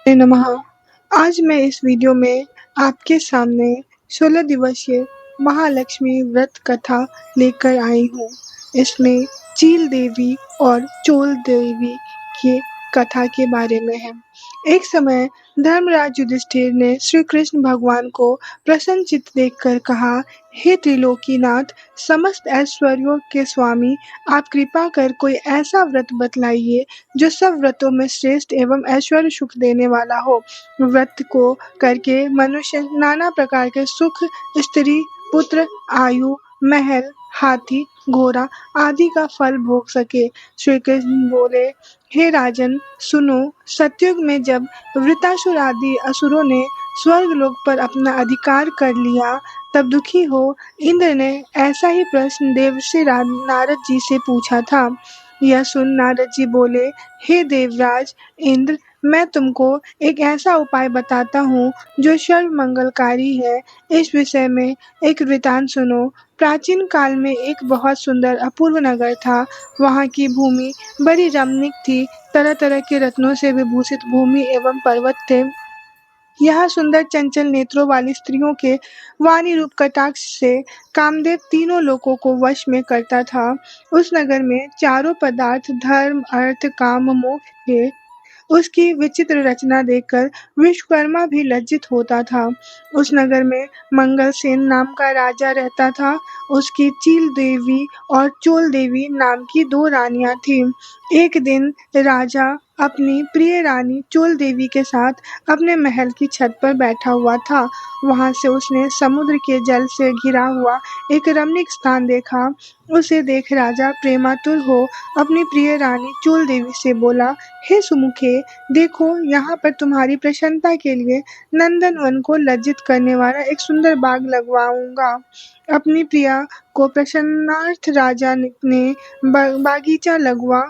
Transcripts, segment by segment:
नमः। आज मैं इस वीडियो में आपके सामने 16 दिवसीय महालक्ष्मी व्रत कथा लेकर आई हूँ। इसमें चील देवी और चोल देवी की कथा के बारे में है। एक समय धर्मराज युधिष्ठिर ने श्री कृष्ण भगवान को प्रसन्नचित्त देखकर कहा, हे त्रिलोकीनाथ, समस्त ऐश्वर्यों के स्वामी, आप कृपा कर कोई ऐसा व्रत बतलाइए जो सब व्रतों में श्रेष्ठ एवं ऐश्वर्य सुख देने वाला हो। व्रत को करके मनुष्य नाना प्रकार के सुख, स्त्री, पुत्र, आयु, महल, हाथी, घोड़ा आदि का फल भोग सके। श्री कृष्ण बोले, हे राजन, सुनो, सतयुग में जब वृतासुर आदि असुरों ने स्वर्गलोक पर अपना अधिकार कर लिया, तब दुखी हो इंद्र ने ऐसा ही प्रश्न देवर्षि नारद जी से पूछा था। यह सुन नारद जी बोले, हे देवराज इंद्र, मैं तुमको एक ऐसा उपाय बताता हूँ जो सर्व मंगलकारी है। इस विषय में एक वृतांत सुनो। प्राचीन काल में एक बहुत सुंदर अपूर्व नगर था। वहाँ की भूमि बड़ी रमणीक थी। तरह तरह के रत्नों से विभूषित भूमि एवं पर्वत थे। यहाँ सुंदर चंचल नेत्रों वाली स्त्रियों के वाणी रूप कटाक्ष से कामदेव तीनों लोकों को वश में करता था। उस नगर में चारों पदार्थ धर्म, अर्थ, काम, मोक्ष थे। उसकी विचित्र रचना देखकर विश्वकर्मा भी लज्जित होता था। उस नगर में मंगलसेन नाम का राजा रहता था। उसकी चील देवी और चोल देवी नाम की दो रानियां थीं। एक दिन राजा अपनी प्रिय रानी चोल देवी के साथ अपने महल की छत पर बैठा हुआ था। वहां से उसने समुद्र के जल से घिरा हुआ एक रमणीक स्थान देखा। उसे देख राजा प्रेमातुर हो अपनी प्रिय रानी चोल देवी से बोला, हे सुमुखे, देखो, यहाँ पर तुम्हारी प्रसन्नता के लिए नंदनवन को लज्जित करने वाला एक सुंदर बाग लगवाऊंगा। अपनी प्रिया को प्रसन्नार्थ राजा ने बागीचा लगवा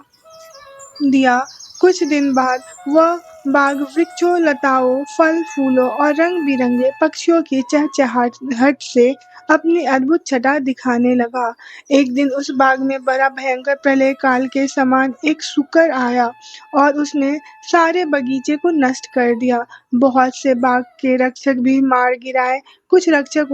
दिया। कुछ दिन बाद वह बाग वृक्षों, लताओं, फल फूलों और रंग बिरंगे पक्षियों की चहचहाहट से अपनी अद्भुत छटा दिखाने लगा। एक दिन उस बाग में बड़ा भयंकर प्रलय काल के समान एक शुकर आया और उसने सारे बगीचे को नष्ट कर दिया। बहुत से बाग के रक्षक भी मार गिराए। कुछ रक्षक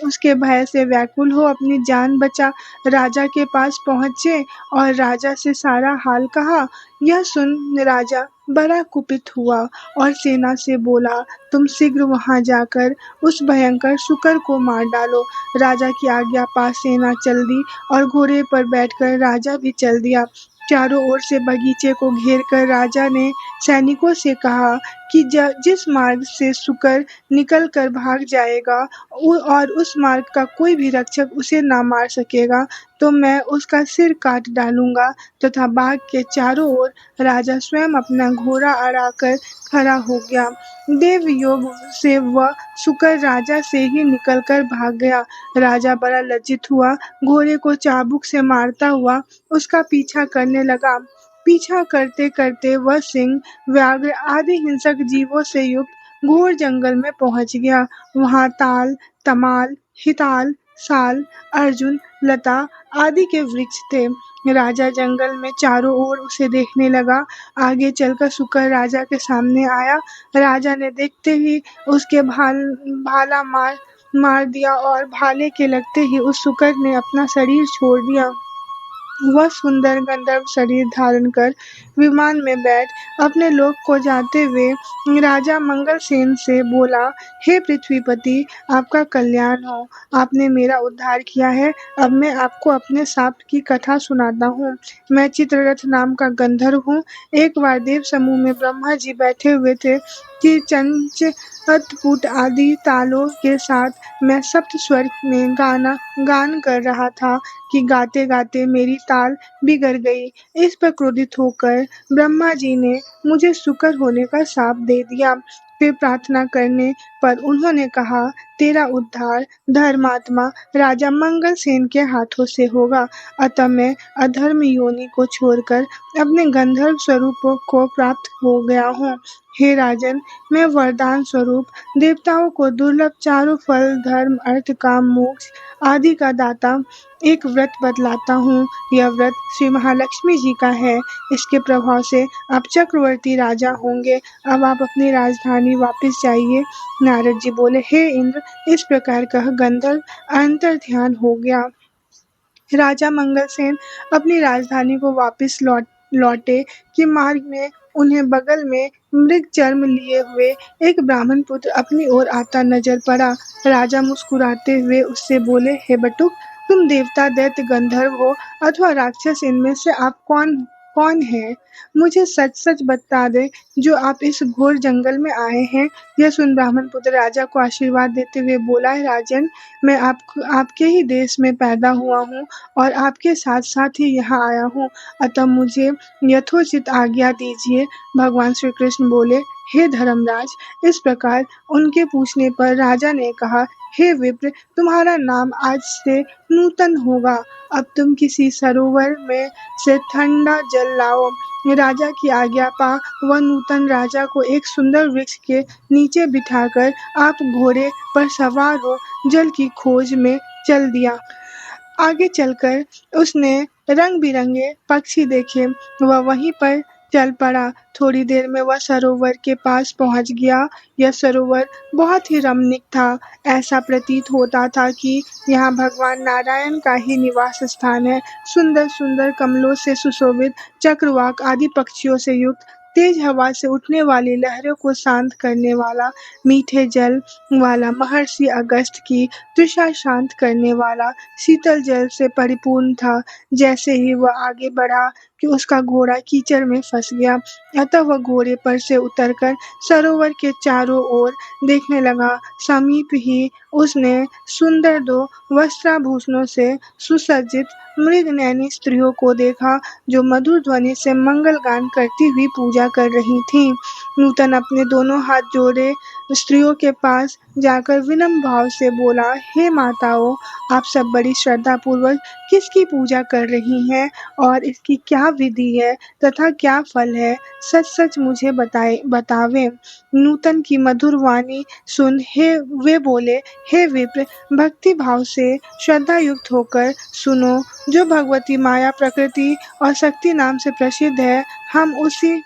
उसके भय से व्याकुल हो अपनी जान बचा राजा के पास पहुंचे और राजा से सारा हाल कहा। यह सुन राजा बड़ा कुपित हुआ और सेना से बोला, तुम शीघ्र वहां जाकर उस भयंकर शुकर को मार डालो। राजा की आज्ञा पा सेना चल दी और घोड़े पर बैठकर राजा भी चल दिया। चारों ओर से बगीचे को घेरकर राजा ने सैनिकों से कहा कि जिस मार्ग से शुकर निकल कर भाग जाएगा और उस मार्ग का कोई भी रक्षक उसे ना मार सकेगा, तो मैं उसका सिर काट डालूंगा। तथा बाग के चारों ओर राजा स्वयं अपना घोड़ा अड़ाकर खड़ा हो गया। देव योग से वह शुकर राजा से ही निकलकर भाग गया। राजा बड़ा लज्जित हुआ, घोड़े को चाबुक से मारता हुआ उसका पीछा करने लगा। पीछा करते करते वह सिंह, व्याघ्र आदि हिंसक जीवों से युक्त घोर जंगल में पहुंच गया। वहां ताल, तमाल, हिताल, साल, अर्जुन, लता आदि के वृक्ष थे। राजा जंगल में चारों ओर उसे देखने लगा। आगे चलकर शुकर राजा के सामने आया। राजा ने देखते ही उसके भाला मार दिया और भाले के लगते ही उस शुकर ने अपना शरीर छोड़ दिया। वह सुंदर गंधर्व शरीर धारण कर विमान में बैठ अपने लोक को जाते हुए राजा मंगलसेन से बोला, हे पृथ्वीपति, आपका कल्याण हो। आपने मेरा उद्धार किया है। अब मैं आपको अपने शाप की कथा सुनाता हूँ। मैं चित्ररथ नाम का गंधर्व हूँ। एक बार देव समूह में ब्रह्मा जी बैठे हुए थे कि चंच अतपुट आदि तालों के साथ मैं सप्त स्वर में गान कर रहा था कि गाते गाते मेरी ताल बिगड़ गई। इस पर क्रोधित होकर ब्रह्मा जी ने मुझे शुकर होने का शाप दे दिया। फिर प्रार्थना करने पर उन्होंने कहा, तेरा उद्धार धर्मात्मा राजा मंगलसेन के हाथों से होगा, अतः मैं अधर्म योनि को छोड़कर अपने गंधर्व स्वरूप को प्राप्त हो गया हूँ। हे राजन, मैं वरदान स्वरूप देवताओं को दुर्लभ चारों फल धर्म अर्थ काम मोक्ष आदि का दाता एक व्रत बतलाता हूँ। यह व्रत श्री महालक्ष्मी जी का है। इसके प्रभाव से आप चक्रवर्ती राजा होंगे। अब आप अपनी राजधानी वापस जाइए। नारद जी बोले, हे इंद्र, इस प्रकार कह गंधर्व अंतर ध्यान हो गया। राजा मंगलसेन अपनी राजधानी को वापस लौटे कि मार्ग में उन्हें बगल में मृग चर्म लिए हुए एक ब्राह्मण पुत्र अपनी ओर आता नजर पड़ा। राजा मुस्कुराते हुए उससे बोले, हे बटुक, तुम देवता दैत्य गंधर्व हो अथवा राक्षस, इनमें से आप कौन कौन है? मुझे सच सच बता दे जो आप इस घोर जंगल में आए हैं। यह सुन ब्राह्मण पुत्र राजा को आशीर्वाद देते हुए बोला, राजन, मैं आपके ही देश में पैदा हुआ हूँ और आपके साथ साथ ही यहाँ आया हूँ, अतः मुझे यथोचित आज्ञा दीजिए। भगवान श्री कृष्ण बोले, हे धर्मराज, इस प्रकार उनके पूछने पर राजा ने कहा, हे विप्र, तुम्हारा नाम आज से नूतन होगा। अब तुम किसी सरोवर में से ठंडा जल लाओ। राजा की आज्ञा पा वह नूतन राजा को एक सुंदर वृक्ष के नीचे बिठाकर आप घोड़े पर सवार हो जल की खोज में चल दिया। आगे चलकर उसने रंग बिरंगे पक्षी देखे। वह वहीं पर चल पड़ा। थोड़ी देर में वह सरोवर के पास पहुंच गया। यह सरोवर बहुत ही रमणीक था। ऐसा प्रतीत होता था कि यहाँ भगवान नारायण का ही निवास स्थान है। सुंदर सुंदर कमलों से सुशोभित चक्रवाक आदि पक्षियों से युक्त, तेज हवा से उठने वाली लहरों को शांत करने वाला, मीठे जल वाला, महर्षि अगस्त्य की तृषा शांत करने वाला शीतल जल से परिपूर्ण था। जैसे ही वह आगे बढ़ा कि उसका घोड़ा कीचड़ में फंस गया, अतः वह घोड़े पर से उतरकर सरोवर के चारों ओर देखने लगा। समीप ही उसने सुंदर दो वस्त्राभूषणों से सुसज्जित मृगनयनी स्त्रियों को देखा, जो मधुर ध्वनि से मंगल गान करती हुई पूजा कर रही थीं। नूतन अपने दोनों हाथ जोड़े स्त्रियों के पास जाकर विनम्र भाव से बोला, हे माताओं, आप सब बड़ी श्रद्धा पूर्वक किसकी पूजा कर रही हैं और इसकी क्या विधि है तथा क्या फल है? सच सच मुझे बतावें। नूतन की मधुर वाणी सुन वे बोले, हे विप्र, भक्ति भाव से श्रद्धा युक्त होकर सुनो। जो भगवती माया प्रकृति और शक्ति नाम से प्रसिद्ध है, हम उसी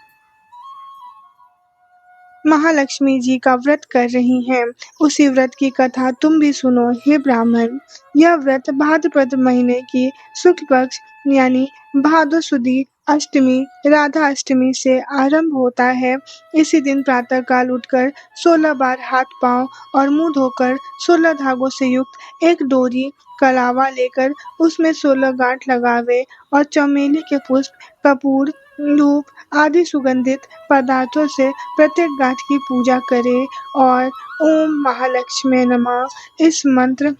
महालक्ष्मी जी का व्रत कर रही हैं। उसी व्रत की कथा तुम भी सुनो। हे ब्राह्मण, यह व्रत भाद्रपद महीने की शुक्ल पक्ष यानी भादो सुदी अष्टमी राधा अष्टमी से आरंभ होता है। इसी दिन प्रातःकाल उठकर 16 बार हाथ पांव और मुंह धोकर 16 धागों से युक्त एक डोरी कलावा लेकर उसमें 16 गांठ लगावे और चमेली के पुष्प, कपूर, धूप आदि सुगंधित पदार्थों से प्रत्येक गांठ की पूजा करे और ओम महालक्ष्मी नमः इस मंत्र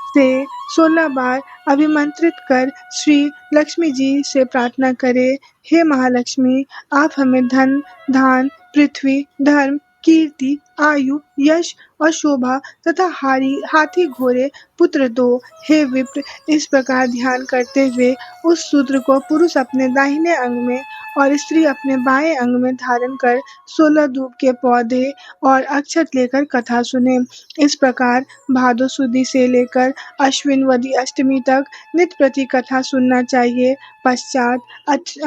से 16 बार अभिमंत्रित कर श्री लक्ष्मी जी से प्रार्थना करे, हे महालक्ष्मी, आप हमें धन धान पृथ्वी धर्म कीर्ति आयु यश और शोभा तथा हाथी घोड़े पुत्र दो। हे विप्र, इस प्रकार ध्यान करते हुए उस सूत्र को पुरुष अपने दाहिने अंग में और स्त्री अपने बाएं अंग में धारण कर 16 धूप के पौधे और अक्षत लेकर कथा सुने। इस प्रकार भादो सुदी से लेकर अश्विन वदी अष्टमी तक नित्य प्रति कथा सुनना चाहिए। पश्चात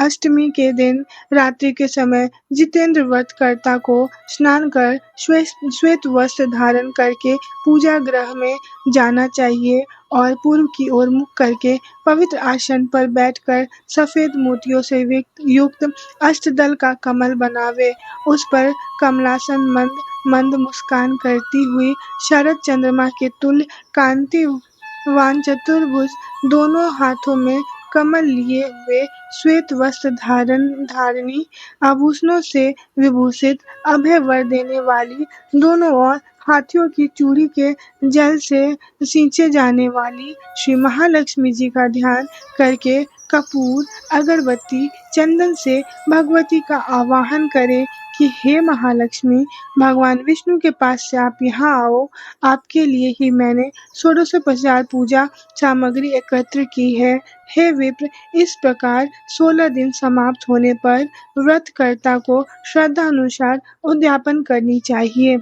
अष्टमी के दिन रात्रि के समय जितेंद्र व्रत कर्ता को स्नान कर श्वेत वस्त्र धारण करके पूजा गृह में जाना चाहिए और पूर्व की ओर मुख करके पवित्र आसन पर बैठकर सफेद मोतियों से युक्त अष्टदल का कमल बनावे। उस पर कमलासन मंद मुस्कान करती हुई शरद चंद्रमा के तुल्य कांतिवान चतुर्भुज दोनों हाथों में कमल लिए हुए श्वेत वस्त्र धारणी आभूषणों से विभूषित अभय वर देने वाली दोनों ओर हाथियों की चूड़ी के जल से सींचे जाने वाली श्री महालक्ष्मी जी का ध्यान करके कपूर, अगरबत्ती, चंदन से भगवती का आवाहन करें कि हे महालक्ष्मी, भगवान विष्णु के पास से आप यहाँ आओ। आपके लिए ही मैंने षोडशोपचार पूजा सामग्री एकत्र की है। हे विप्र, इस प्रकार 16 दिन समाप्त होने पर व्रतकर्ता को श्रद्धानुसार उद्यापन करनी चाहिए।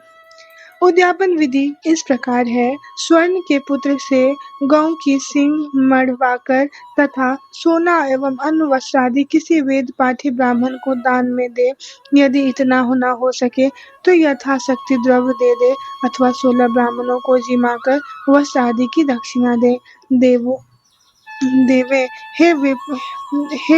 उद्यापन विधि इस प्रकार है। स्वर्ण के पुत्र से गौ की सींग मढ़वाकर तथा सोना एवं अन्य वस्त्र आदि किसी वेद पाठी ब्राह्मण को दान में दे। यदि इतना ना हो सके तो यथाशक्ति द्रव्य दे दे अथवा 16 ब्राह्मणों को जिमाकर वस्त्र आदि की दक्षिणा देवो देवे। हे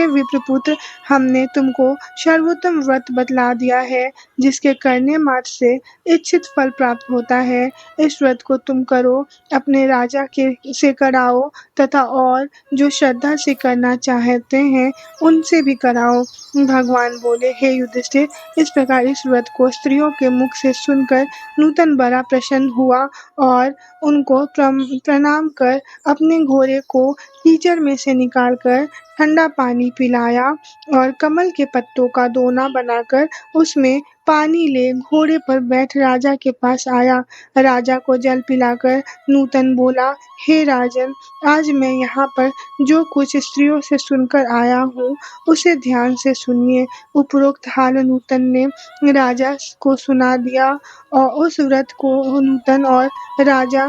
विप्रपुत्र, हमने तुमको सर्वोत्तम व्रत बतला दिया है जिसके करने मात्र से इच्छित फल प्राप्त होता है। इस व्रत को तुम करो, अपने राजा के से कराओ तथा और जो श्रद्धा से करना चाहते हैं उनसे भी कराओ। भगवान बोले, हे युधिष्ठिर, इस प्रकार इस व्रत को स्त्रियों के मुख से सुनकर नूतन बड़ा प्रसन्न हुआ और उनको प्रणाम कर अपने घोड़े को कीचड़ में से निकालकर ठंडा पानी पिलाया और कमल के पत्तों का दोना बनाकर उसमें पानी ले घोड़े पर बैठ राजा के पास आया। राजा को जल पिलाकर नूतन बोला, हे राजन, आज मैं यहाँ पर जो कुछ स्त्रियों से सुनकर आया हूँ उसे ध्यान से सुनिए। उपरोक्त हाल नूतन ने राजा को सुना दिया और उस व्रत को नूतन और राजा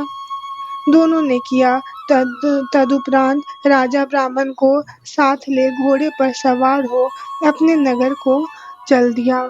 दोनों ने किया। तदुपरांत राजा ब्राह्मण को साथ ले घोड़े पर सवार हो अपने नगर को चल दिया।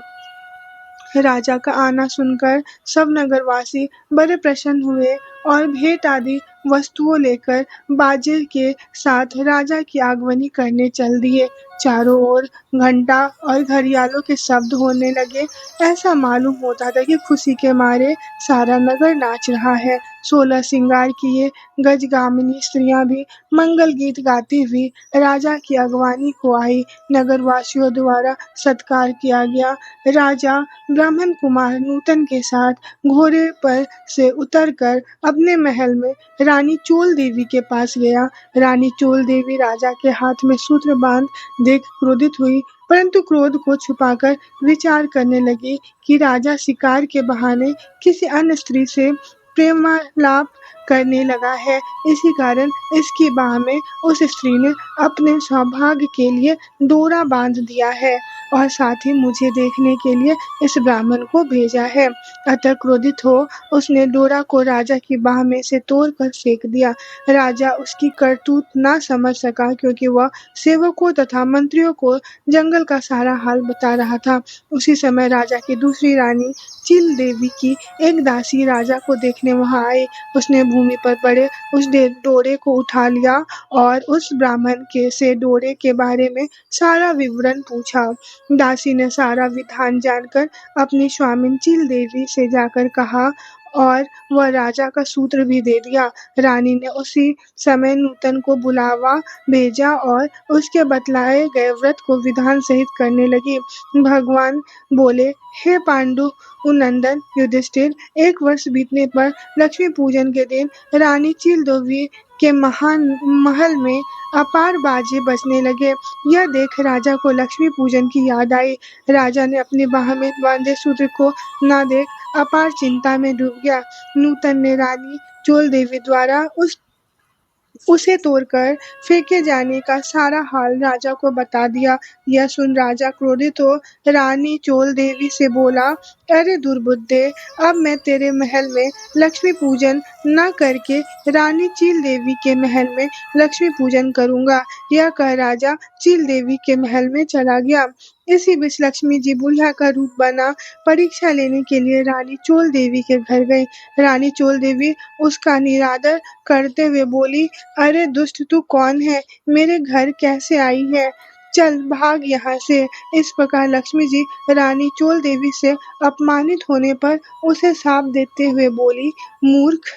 राजा का आना सुनकर सब नगरवासी बड़े प्रसन्न हुए और भेंट आदि वस्तुओं लेकर बाजे के साथ राजा की आगमनी करने चल दिए। चारों ओर घंटा और घड़ियालों के शब्द होने लगे। ऐसा मालूम होता था कि खुशी के मारे सारा नगर नाच रहा है। 16 श्रृंगार किए गजगामिनी स्त्रियां भी मंगल गीत गाती हुई राजा की अगवानी को आई। नगरवासियों द्वारा सत्कार किया गया। राजा ब्राह्मण कुमार नूतन के साथ घोड़े पर से उतरकर अपने महल में रानी चोल देवी के पास गया। रानी चोल देवी राजा के हाथ में सूत्र बांध देख क्रोधित हुई, परंतु क्रोध को छुपाकर विचार करने लगी कि राजा शिकार के बहाने किसी अन्य स्त्री से प्रेमालाप करने लगा है, इसी कारण इसकी बाह में उस स्त्री ने अपने सौभाग्य के लिए डोरा बांध दिया है और साथ ही मुझे देखने के लिए इस ब्राह्मण को भेजा है। अतः क्रोधित हो उसने डोरा को राजा की बाह में से तोड़कर फेंक दिया। राजा उसकी करतूत ना समझ सका क्योंकि वह सेवकों तथा मंत्रियों को जंगल का सारा हाल बता रहा था। उसी समय राजा की दूसरी रानी चील देवी की एक दासी राजा को देखने वहां आई। उसने भूमि पर पड़े उस डोरे को उठा लिया और उस ब्राह्मण के से डोरे के बारे में सारा विवरण पूछा। दासी ने सारा विधान जानकर अपनी स्वामिन चील देवी से जाकर कहा और वह राजा का सूत्र भी दे दिया। रानी ने उसी समय नूतन को बुलावा भेजा और उसके बतलाए गए व्रत को विधान सहित करने लगी। भगवान बोले, हे पांडु नंदन युधिष्ठिर, 1 वर्ष बीतने पर लक्ष्मी पूजन के दिन रानी चील देवी के महान महल में अपार बाजे बजने लगे। यह देख राजा को लक्ष्मी पूजन की याद आई। राजा ने अपनी बाह में बांधे सूत्र को न देख अपार चिंता में डूब गया। नूतन ने रानी चोल देवी द्वारा उसे तोड़कर फेंके जाने का सारा हाल राजा को बता दिया। यह सुन राजा क्रोधित हो रानी चोल देवी से बोला, अरे दुर्बुद्धे, अब मैं तेरे महल में लक्ष्मी पूजन न करके रानी चील देवी के महल में लक्ष्मी पूजन करूंगा। यह कह राजा चील देवी के महल में चला गया। इसी बीच लक्ष्मी जी बुढ़िया का रूप बना परीक्षा लेने के लिए रानी चोल देवी के घर गई। रानी चोल देवी उसका निरादर करते हुए बोली, अरे दुष्ट, तू कौन है? मेरे घर कैसे आई है? चल भाग यहाँ से। इस प्रकार लक्ष्मी जी रानी चोल देवी से अपमानित होने पर उसे शाप देते हुए बोली, मूर्ख,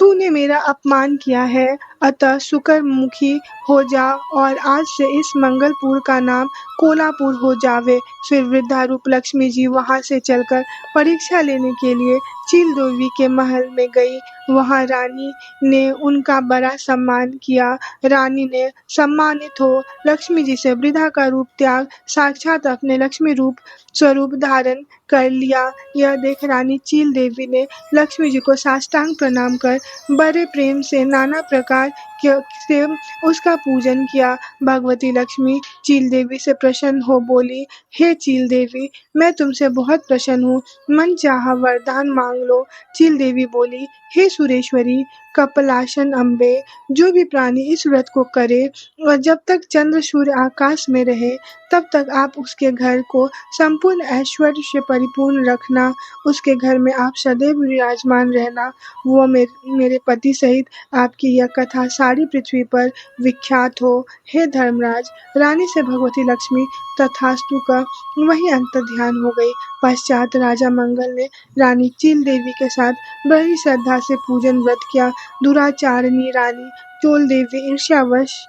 तूने मेरा अपमान किया है, अतः शुक्रमुखी हो जा और आज से इस मंगलपुर का नाम कोलापुर हो जावे। फिर वृद्धा रूप लक्ष्मी जी वहां से चलकर परीक्षा लेने के लिए चील देवी के महल में गई। वहां रानी ने उनका बड़ा सम्मान किया। रानी ने सम्मानित हो लक्ष्मी जी से वृद्धा का रूप त्याग साक्षात अपने लक्ष्मी रूप स्वरूप धारण कर लिया। यह देख रानी चील देवी ने लक्ष्मी जी को साष्टांग प्रणाम कर बड़े प्रेम से नाना प्रकार से उसका पूजन किया। भगवती लक्ष्मी चील देवी से प्रसन्न हो बोली, हे चील देवी, मैं तुमसे बहुत प्रसन्न हूँ, मन चाहा वरदान मांग लो। चील देवी बोली, हे सुरेश्वरी कपलासन अम्बे, जो भी प्राणी इस व्रत को करे और जब तक चंद्र सूर्य आकाश में रहे तब तक आप उसके घर को संपूर्ण ऐश्वर्य से परिपूर्ण रखना। उसके घर में आप सदैव विराजमान रहना। वो मेरे पति सहित आपकी यह कथा सारी पृथ्वी पर विख्यात हो। हे धर्मराज, रानी से भगवती लक्ष्मी तथास्तु का वही अंतर्ध्यान हो गई। पश्चात राजा मंगल ने रानी चील देवी के साथ बड़ी श्रद्धा से पूजन व्रत किया। दुराचारिणी रानी चोल देवी ईर्ष्यावश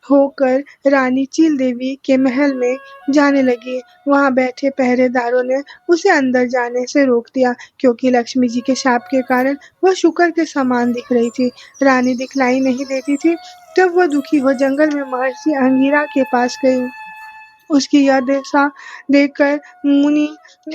होकर रानी चील देवी के महल में जाने लगी। वहां बैठे पहरेदारों ने उसे अंदर जाने से रोक दिया, क्योंकि लक्ष्मी जी के शाप के कारण वह शुकर के समान दिख रही थी। रानी दिखलाई नहीं देती थी। तब वह दुखी हो जंगल में महर्षि अंगिरा के पास गई। उसकी यह दशा देखकर मुनि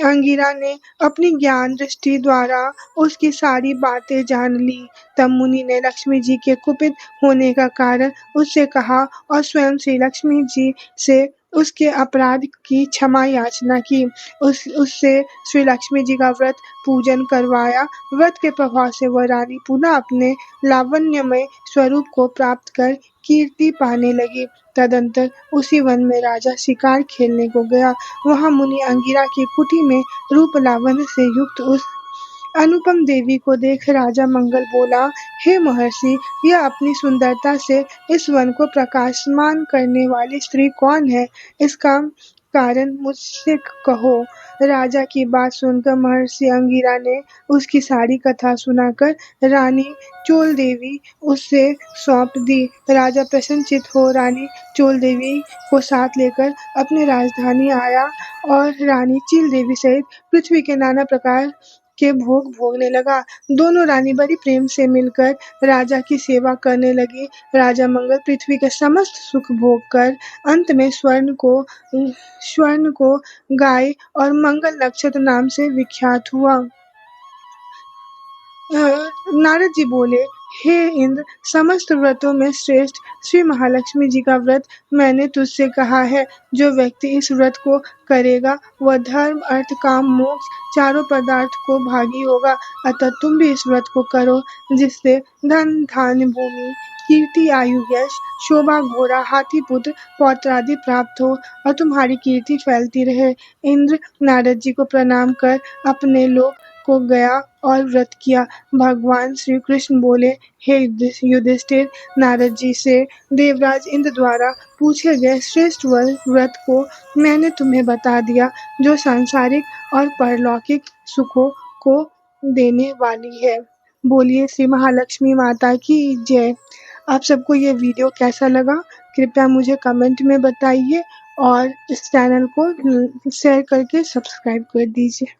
अंगिरा ने अपनी ज्ञान दृष्टि द्वारा उसकी सारी बातें जान ली। तब मुनि ने लक्ष्मी जी के कुपित होने का कारण उससे कहा और स्वयं श्री लक्ष्मी जी से उसके अपराध की क्षमा याचना की। उससे श्री लक्ष्मी जी का व्रत पूजन करवाया। व्रत के प्रभाव से वह रानी पुनः अपने लावण्यमय स्वरूप को प्राप्त कर कीर्ति पाने लगी। तदंतर उसी वन में राजा शिकार खेलने को गया। वहां मुनि अंगिरा की कुटी में रूप लावण्य से युक्त उस अनुपम देवी को देख राजा मंगल बोला, हे महर्षि, यह अपनी सुंदरता से इस वन को प्रकाशमान करने वाली स्त्री कौन है? इसका कारण मुझसे कहो। राजा की बात सुनकर महर्षि अंगिरा ने उसकी सारी कथा सुनाकर रानी चोल देवी उससे सौंप दी। राजा प्रसन्नचित्त हो रानी चोल देवी को साथ लेकर अपनी राजधानी आया और रानी चील देवी सहित पृथ्वी के नाना प्रकार के भोग भोगने लगा। दोनों रानी बड़ी प्रेम से मिलकर राजा की सेवा करने लगी। राजा मंगल पृथ्वी के समस्त सुख भोग कर अंत में स्वर्ण को गाय और मंगल नक्षत्र नाम से विख्यात हुआ। नारद जी बोले, हे इंद्र, समस्त व्रतों में श्रेष्ठ श्री महालक्ष्मी जी का व्रत मैंने तुझसे कहा है। जो व्यक्ति इस व्रत को करेगा वह धर्म अर्थ काम मोक्ष चारों पदार्थ को भागी होगा। अतः तुम भी इस व्रत को करो, जिससे धन धान्य भूमि कीर्ति आयु यश शोभा घोड़ा हाथी पुत्र पौत्र आदि प्राप्त हो और तुम्हारी कीर्ति फैलती रहे। इंद्र नारद जी को प्रणाम कर अपने लोक को गया और व्रत किया। भगवान श्री कृष्ण बोले, हे युधिष्ठिर, नारद जी से देवराज इंद्र द्वारा पूछे गए श्रेष्ठ व्रत को मैंने तुम्हें बता दिया, जो सांसारिक और परलौकिक सुखों को देने वाली है। बोलिए श्री महालक्ष्मी माता की जय। आप सबको ये वीडियो कैसा लगा कृपया मुझे कमेंट में बताइए और इस चैनल को शेयर करके सब्सक्राइब कर दीजिए।